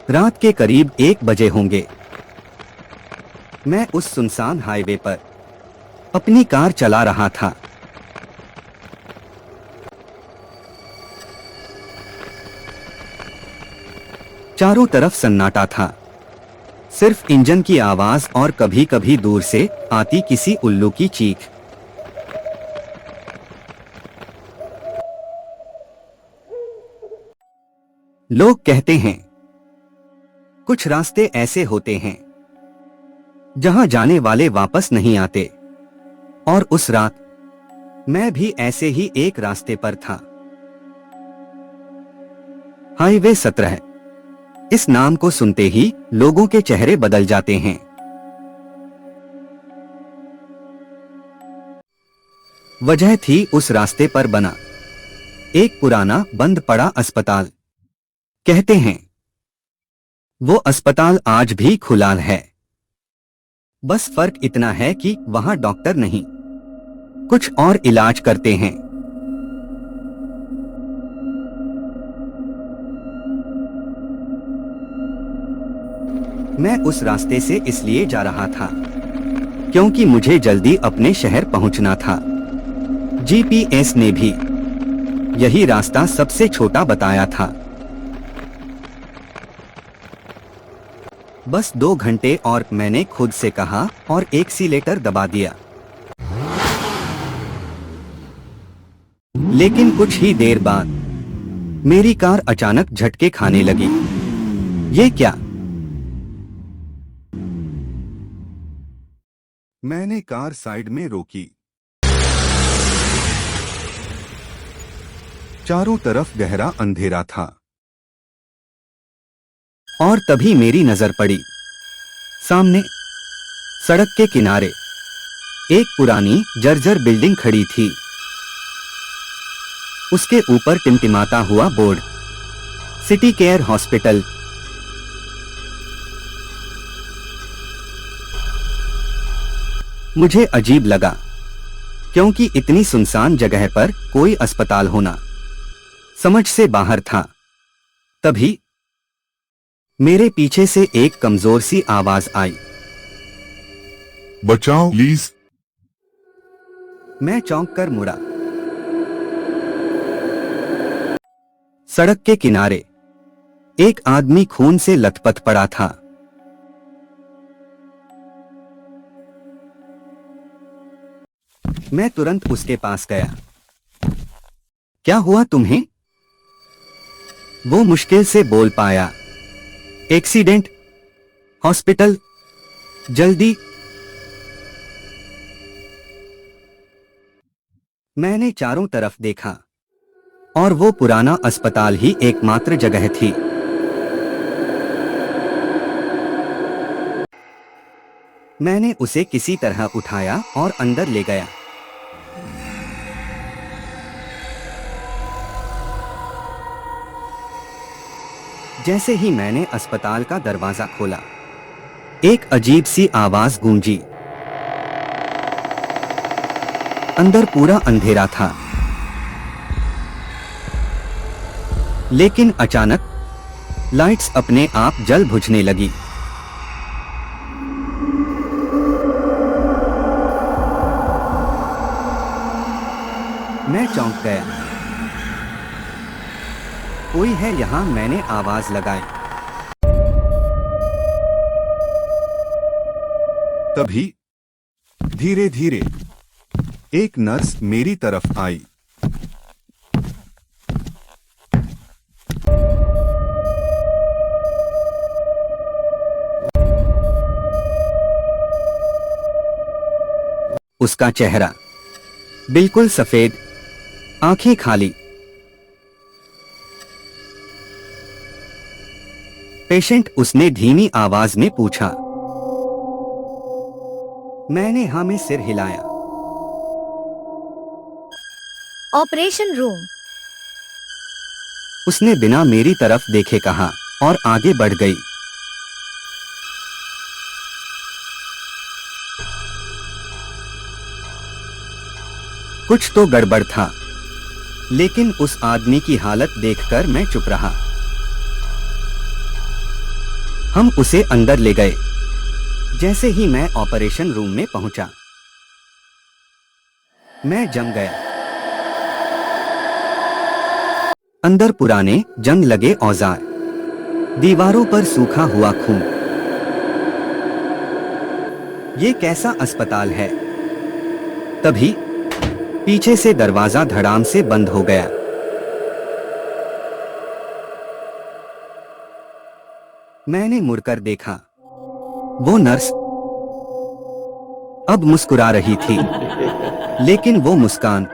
रात के करीब 1 बजे होंगे। मैं उस सुनसान हाईवे पर अपनी कार चला रहा था। चारों तरफ सन्नाटा था, सिर्फ इंजन की आवाज और कभी कभी दूर से आती किसी उल्लू की चीख। लोग कहते हैं कुछ रास्ते ऐसे होते हैं जहां जाने वाले वापस नहीं आते, और उस रात मैं भी ऐसे ही एक रास्ते पर था। हाईवे 17। इस नाम को सुनते ही लोगों के चेहरे बदल जाते हैं। वजह थी उस रास्ते पर बना एक पुराना बंद पड़ा अस्पताल। कहते हैं वो अस्पताल आज भी खुला है, बस फर्क इतना है कि वहां डॉक्टर नहीं, कुछ और इलाज करते हैं। मैं उस रास्ते से इसलिए जा रहा था क्योंकि मुझे जल्दी अपने शहर पहुंचना था। जीपीएस ने भी यही रास्ता सबसे छोटा बताया था। बस 2 घंटे और, मैंने खुद से कहा, और एक्सीलेटर दबा दिया। लेकिन कुछ ही देर बाद मेरी कार अचानक झटके खाने लगी। ये क्या? मैंने कार साइड में रोकी। चारों तरफ गहरा अंधेरा था। और तभी मेरी नजर पड़ी सामने सड़क के किनारे एक पुरानी जर्जर बिल्डिंग खड़ी थी। उसके ऊपर टिमटिमाता हुआ बोर्ड, सिटी केयर हॉस्पिटल। मुझे अजीब लगा क्योंकि इतनी सुनसान जगह पर कोई अस्पताल होना समझ से बाहर था। तभी मेरे पीछे से एक कमजोर सी आवाज आई, बचाओ प्लीज। मैं चौंक कर मुड़ा। सड़क के किनारे एक आदमी खून से लथपथ पड़ा था। मैं तुरंत उसके पास गया। क्या हुआ तुम्हें? वो मुश्किल से बोल पाया। एक्सीडेंट, हॉस्पिटल, जल्दी। मैंने चारों तरफ देखा और वो पुराना अस्पताल ही एकमात्र जगह थी। मैंने उसे किसी तरह उठाया और अंदर ले गया। जैसे ही मैंने अस्पताल का दरवाजा खोला, एक अजीब सी आवाज गूंजी। अंदर पूरा अंधेरा था, लेकिन अचानक लाइट्स अपने आप जल बुझने लगी। मैं चौंक गया। कोई है यहाँ, मैंने आवाज लगाई। तभी धीरे धीरे एक नर्स मेरी तरफ आई। उसका चेहरा बिल्कुल सफेद, आंखें खाली। पेशेंट, उसने धीमी आवाज में पूछा। मैंने हाँ में सिर हिलाया। Operation room. उसने बिना मेरी तरफ देखे कहा और आगे बढ़ गई। कुछ तो गड़बड़ था, लेकिन उस आदमी की हालत देखकर मैं चुप रहा। हम उसे अंदर ले गए। जैसे ही मैं ऑपरेशन रूम में पहुंचा, मैं जम गया। अंदर पुराने जंग लगे औजार, दीवारों पर सूखा हुआ खून। ये कैसा अस्पताल है? तभी पीछे से दरवाजा धड़ाम से बंद हो गया। मैंने मुड़कर देखा। वो नर्स अब मुस्कुरा रही थी, लेकिन वो मुस्कान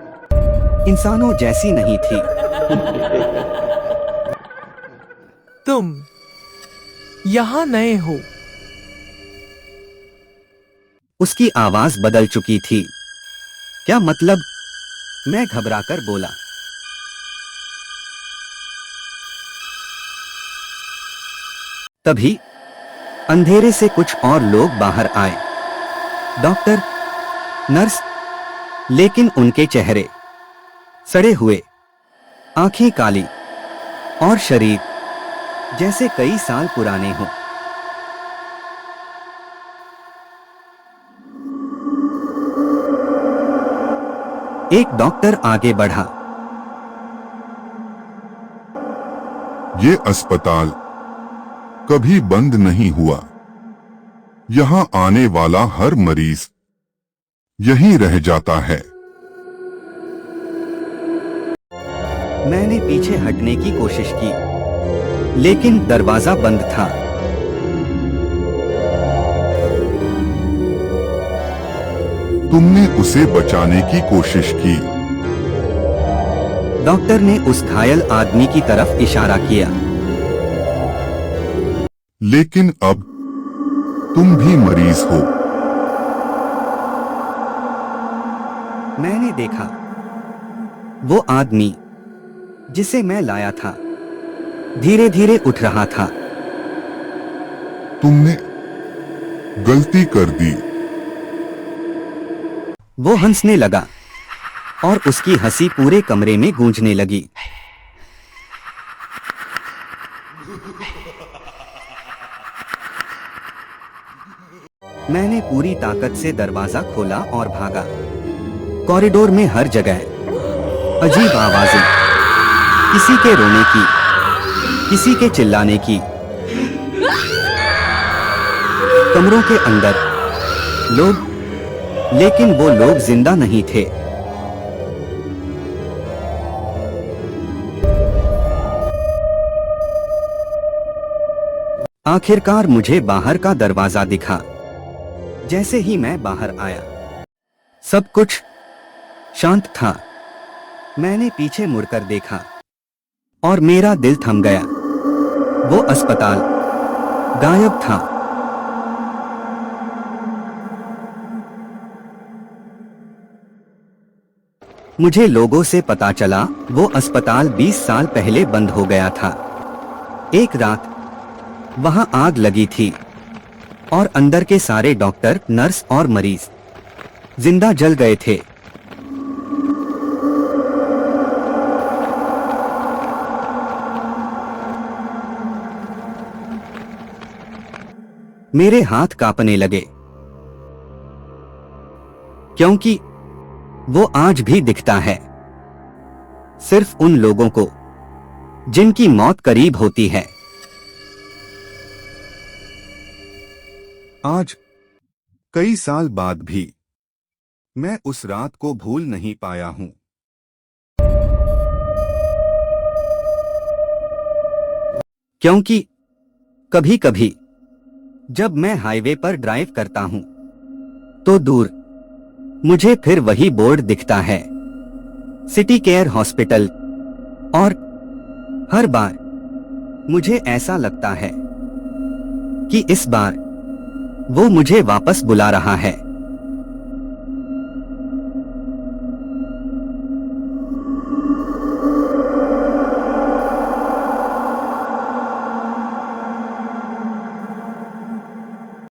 इंसानों जैसी नहीं थी। तुम यहाँ नए हो? उसकी आवाज बदल चुकी थी। क्या मतलब? मैं घबराकर बोला। तभी अंधेरे से कुछ और लोग बाहर आए। डॉक्टर, नर्स, लेकिन उनके चेहरे सड़े हुए, आंखें काली और शरीर जैसे कई साल पुराने हों। एक डॉक्टर आगे बढ़ा। ये अस्पताल कभी बंद नहीं हुआ। यहाँ आने वाला हर मरीज यहीं रह जाता है। मैंने पीछे हटने की कोशिश की, लेकिन दरवाजा बंद था। तुमने उसे बचाने की कोशिश की। डॉक्टर ने उस घायल आदमी की तरफ इशारा किया। लेकिन अब तुम भी मरीज हो। मैंने देखा वो आदमी जिसे मैं लाया था धीरे धीरे उठ रहा था। तुमने गलती कर दी। वो हंसने लगा और उसकी हंसी पूरे कमरे में गूंजने लगी। मैंने पूरी ताकत से दरवाजा खोला और भागा। कॉरिडोर में हर जगह अजीब आवाजें, किसी के रोने की, किसी के चिल्लाने की। कमरों के अंदर लोग, लेकिन वो लोग जिंदा नहीं थे। आखिरकार मुझे बाहर का दरवाजा दिखा। जैसे ही मैं बाहर आया, सब कुछ शांत था। मैंने पीछे मुड़कर देखा और मेरा दिल थम गया। वो अस्पताल गायब था। मुझे लोगों से पता चला वो अस्पताल 20 साल पहले बंद हो गया था। एक रात वहां आग लगी थी और अंदर के सारे डॉक्टर, नर्स और मरीज जिंदा जल गए थे। मेरे हाथ कांपने लगे, क्योंकि वो आज भी दिखता है, सिर्फ उन लोगों को जिनकी मौत करीब होती है। आज कई साल बाद भी मैं उस रात को भूल नहीं पाया हूं। क्योंकि कभी कभी जब मैं हाईवे पर ड्राइव करता हूं, तो दूर मुझे फिर वही बोर्ड दिखता है, सिटी केयर हॉस्पिटल, और हर बार मुझे ऐसा लगता है कि इस बार वो मुझे वापस बुला रहा है।